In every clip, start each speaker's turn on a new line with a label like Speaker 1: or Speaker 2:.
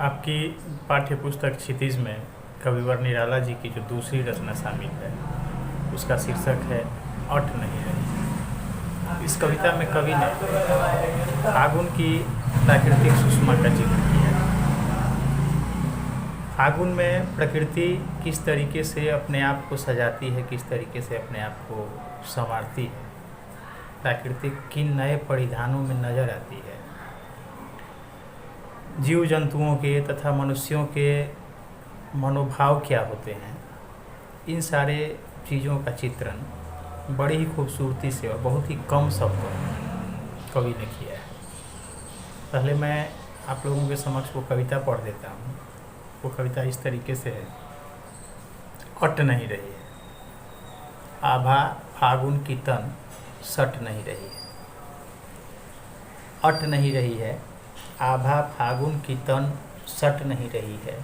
Speaker 1: आपकी पाठ्य पुस्तक क्षितिज में कविवर निराला जी की जो दूसरी रचना शामिल है उसका शीर्षक है अट नहीं रही। इस कविता में कवि ने फागुन की प्राकृतिक सुषमा का जिक्र किया है। फागुन में प्रकृति किस तरीके से अपने आप को सजाती है, किस तरीके से अपने आप को संवारती है, प्राकृतिक किन नए परिधानों में नजर आती है। जीव जंतुओं के तथा मनुष्यों के मनोभाव क्या होते हैं, इन सारे चीज़ों का चित्रण बड़ी ही खूबसूरती से और बहुत ही कम शब्दों में कवि ने किया है। पहले मैं आप लोगों के समक्ष वो कविता पढ़ देता हूँ। वो कविता इस तरीके से है। अट नहीं रही है, आभा फागुन की तन सट नहीं रही है। अट नहीं रही है, आभा फागुन की तन सट नहीं रही है।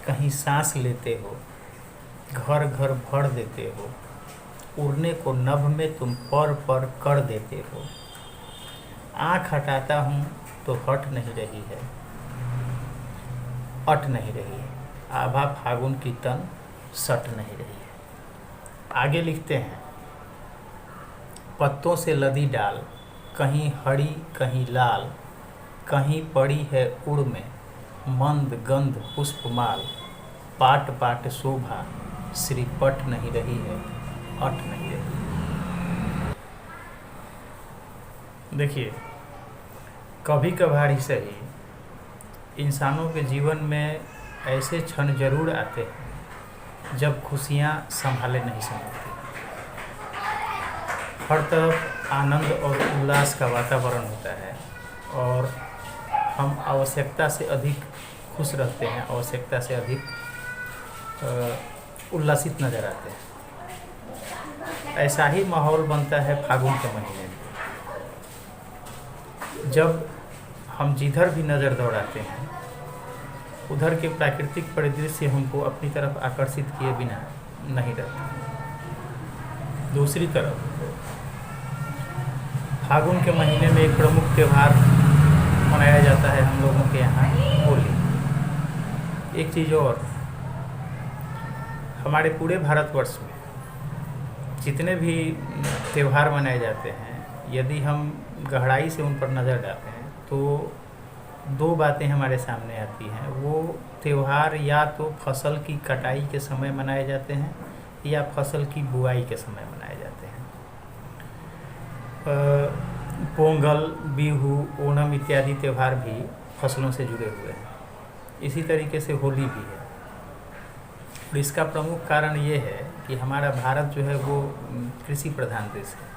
Speaker 1: कहीं सांस लेते हो, घर घर भर देते हो, उड़ने को नभ में तुम पर पर कर देते हो। आँख हटाता हूँ तो हट नहीं रही है, अट नहीं रही है। आभा फागुन की तन सट नहीं रही है। आगे लिखते हैं, पत्तों से लदी डाल, कहीं हरी कहीं लाल, कहीं पड़ी है उड़ में मंद गंध पुष्पमाल। पाट पाट शोभा श्रीपट नहीं रही है, अट नहीं रही। देखिए, कभी कभार ही सही इंसानों के जीवन में ऐसे क्षण जरूर आते हैं जब खुशियाँ संभाले नहीं संभलती। हर तरफ आनंद और उल्लास का वातावरण होता है और हम आवश्यकता से अधिक खुश रहते हैं, आवश्यकता से अधिक उल्लासित नजर आते हैं। ऐसा ही माहौल बनता है फागुन के महीने में, जब हम जिधर भी नज़र दौड़ाते हैं उधर के प्राकृतिक परिदृश्य हमको अपनी तरफ आकर्षित किए बिना नहीं रहते। दूसरी तरफ फागुन के महीने में एक प्रमुख त्यौहार मनाया जाता है हम लोगों के यहाँ, होली। एक चीज़ और, हमारे पूरे भारतवर्ष में जितने भी त्यौहार मनाए जाते हैं, यदि हम गहराई से उन पर नज़र डालते हैं तो दो बातें हमारे सामने आती हैं। वो त्यौहार या तो फसल की कटाई के समय मनाए जाते हैं या फसल की बुआई के समय मनाए जाते हैं। पोंगल, बिहू, ओणम इत्यादि त्यौहार भी फसलों से जुड़े हुए हैं। इसी तरीके से होली भी है। और इसका प्रमुख कारण ये है कि हमारा भारत जो है वो कृषि प्रधान देश है,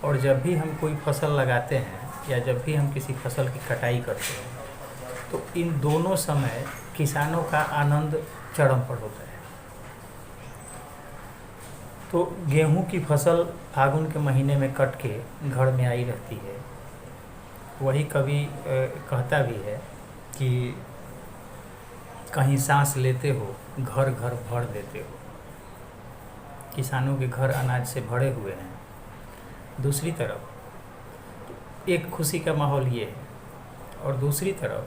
Speaker 1: और जब भी हम कोई फसल लगाते हैं या जब भी हम किसी फसल की कटाई करते हैं तो इन दोनों समय किसानों का आनंद चरम पर होता है। तो गेहूं की फसल फागुन के महीने में कट के घर में आई रहती है। वही कवि कहता भी है कि कहीं सांस लेते हो, घर घर भर देते हो। किसानों के घर अनाज से भरे हुए हैं। दूसरी तरफ एक खुशी का माहौल ये है, और दूसरी तरफ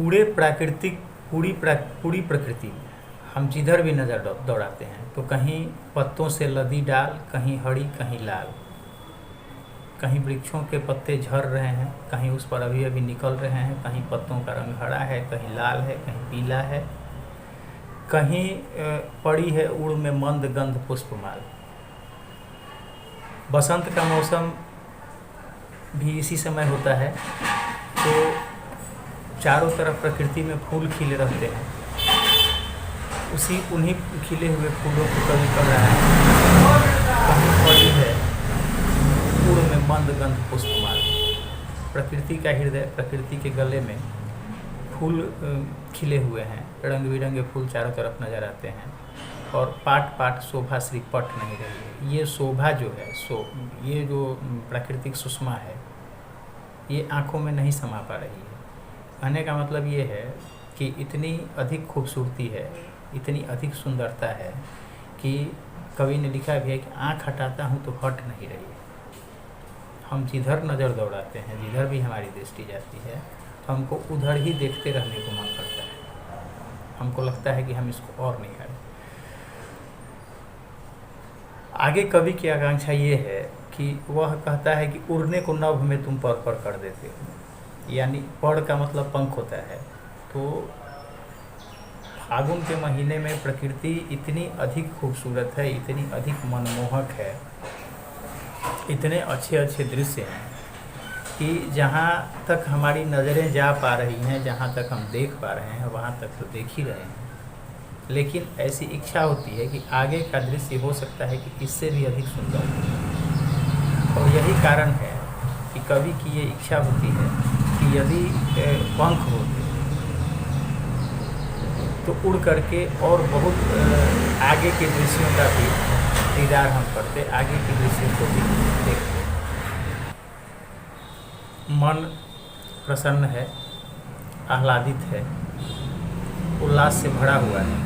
Speaker 1: पूरी प्रकृति में हम जिधर भी नज़र दौड़ाते हैं तो कहीं पत्तों से लदी डाल, कहीं हरी कहीं लाल, कहीं वृक्षों के पत्ते झड़ रहे हैं, कहीं उस पर अभी अभी निकल रहे हैं, कहीं पत्तों का रंग हरा है, कहीं लाल है, कहीं पीला है, कहीं पड़ी है उड़ में मंद गंध पुष्पमाल। बसंत का मौसम भी इसी समय होता है, तो चारों तरफ प्रकृति में फूल खिले रहते हैं। उन्हीं खिले हुए फूलों को कवि कर रहा है, कहीं पड़ी है उड़ में मंद गंध पुष्पमाल। प्रकृति का हृदय, प्रकृति के गले में फूल खिले हुए हैं, रंग बिरंगे फूल चारों तरफ नज़र आते हैं, और पाट पाट शोभा श्रीपट नहीं रही है। ये शोभा जो है, ये जो प्राकृतिक सुषमा है, ये आँखों में नहीं समा पा रही है। कहने का मतलब ये है कि इतनी अधिक खूबसूरती है, इतनी अधिक सुंदरता है कि कवि ने लिखा भी है कि आँख हटाता हूँ तो हट नहीं रही है। हम जिधर नज़र दौड़ाते हैं, जिधर भी हमारी दृष्टि जाती है, हमको उधर ही देखते रहने को मन करता है। हमको लगता है कि हम इसको और नहीं करें। आगे कवि की आकांक्षा ये है कि वह कहता है कि उड़ने को नभ में तुम पर कर देते हो, यानी पर का मतलब पंख होता है। तो फागुन के महीने में प्रकृति इतनी अधिक खूबसूरत है, इतनी अधिक मनमोहक है, इतने अच्छे अच्छे दृश्य हैं कि जहाँ तक हमारी नज़रें जा पा रही हैं, जहाँ तक हम देख पा रहे हैं, वहाँ तक तो देख ही रहे हैं। लेकिन ऐसी इच्छा होती है कि आगे का दृश्य हो सकता है कि इससे भी अधिक सुंदर हो। और यही कारण है कि कवि की ये इच्छा होती है कि यदि पंख होते तो उड़ करके और बहुत आगे के दृश्यों का भी दीदार हम करते, आगे के दृश्यों को भी देखते। मन प्रसन्न है, आह्लादित है, उल्लास से भरा हुआ है,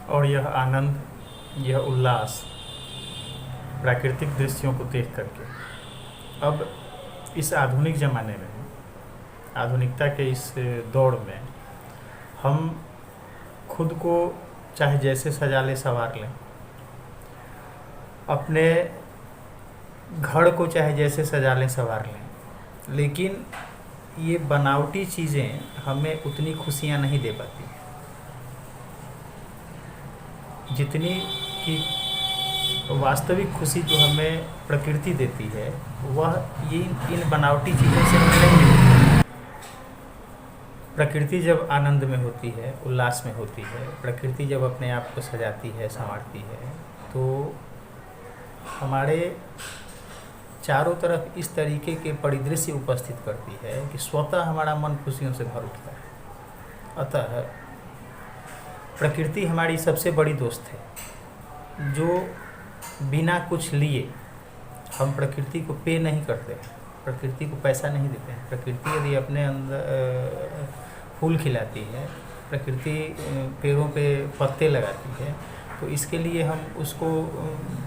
Speaker 1: और यह आनंद, यह उल्लास प्राकृतिक दृश्यों को देख करके अब इस आधुनिक ज़माने में, आधुनिकता के इस दौर में हम खुद को चाहे जैसे सजा ले संवार लें, अपने घर को चाहे जैसे सजा लें संवार लें, लेकिन ये बनावटी चीज़ें हमें उतनी खुशियाँ नहीं दे पाती जितनी कि वास्तविक खुशी जो हमें प्रकृति देती है, वह ये इन बनावटी चीज़ों से हमें नहीं मिलती। प्रकृति जब आनंद में होती है, उल्लास में होती है, प्रकृति जब अपने आप को सजाती है, संवारती है, तो हमारे चारों तरफ इस तरीके के परिदृश्य उपस्थित करती है कि स्वतः हमारा मन खुशियों से भर उठता है। अतः प्रकृति हमारी सबसे बड़ी दोस्त है, जो बिना कुछ लिए हम प्रकृति को पे नहीं करते, प्रकृति को पैसा नहीं देते हैं। प्रकृति यदि अपने अंदर फूल खिलाती है, प्रकृति पेड़ों पे पत्ते लगाती है, तो इसके लिए हम उसको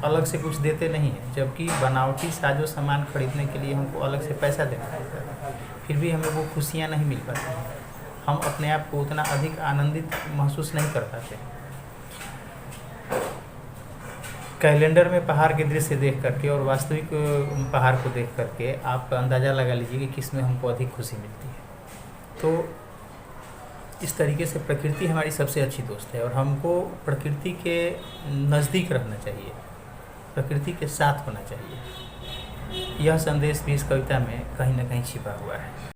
Speaker 1: अलग से कुछ देते नहीं हैं, जबकि बनावटी साजो सामान खरीदने के लिए हमको अलग से पैसा देना पड़ता है, फिर भी हमें वो खुशियाँ नहीं मिल पाती हैं, हम अपने आप को उतना अधिक आनंदित महसूस नहीं कर पाते हैं। कैलेंडर में पहाड़ के दृश्य देख करके और वास्तविक पहाड़ को देख करके आप अंदाज़ा लगा लीजिए कि किस में हमको अधिक खुशी मिलती है। तो इस तरीके से प्रकृति हमारी सबसे अच्छी दोस्त है और हमको प्रकृति के नज़दीक रहना चाहिए, प्रकृति के साथ होना चाहिए। यह संदेश भी इस कविता में कहीं ना कहीं छिपा हुआ है।